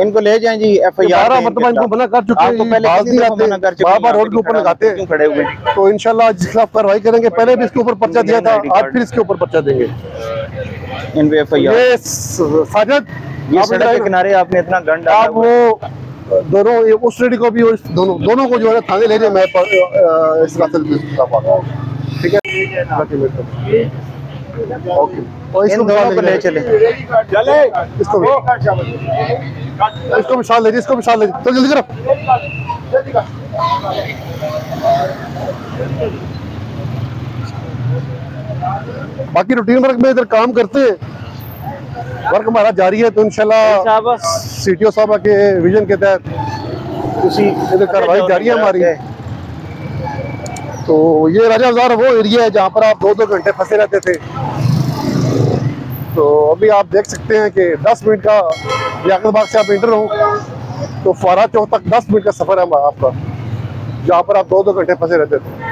इनको ले जाएं जी, FIR मतलब इनको मना कर चुके हैं, आपको पहले किसी दफा मना कर चुके हैं, बार रोड के ऊपर लगाते हैं, क्यों खड़े हुए? तो इंशाल्लाह जिसके खिलाफ कार्रवाई करेंगे। पहले भी इसके ऊपर पर्चा दिया था, आज फिर इसके ऊपर पर्चा देंगे। इन पे FIR। ये साजिद, ये सड़क के किनारे आपने इतना गंद डाला आप वो दोनों, ये उस लेडी को भी और दोनों को जो है थाने ले जाए। मैं इस रास्ते ठीक है, ओके। और इन दोनों को ले चले। इसको भी साथ ले, इसको भी साथ ले, तो जल्दी करो। बाकी रूटीन वर्क में इधर काम करते हैं, वर्क हमारा जारी है। तो इंशाल्लाह CTO साहब के विजन के तहत इधर कार्रवाई जारी है हमारी। तो ये राजा बाजार वो एरिया है जहाँ पर आप 2-2 घंटे फंसे रहते थे। तो अभी आप देख सकते हैं कि 10 मिनट का लियाकत बाग से आप इंटर हो तो फुआरा चौक तक 10 मिनट का सफर है आपका, जहाँ पर आप 2-2 घंटे फंसे रहते थे।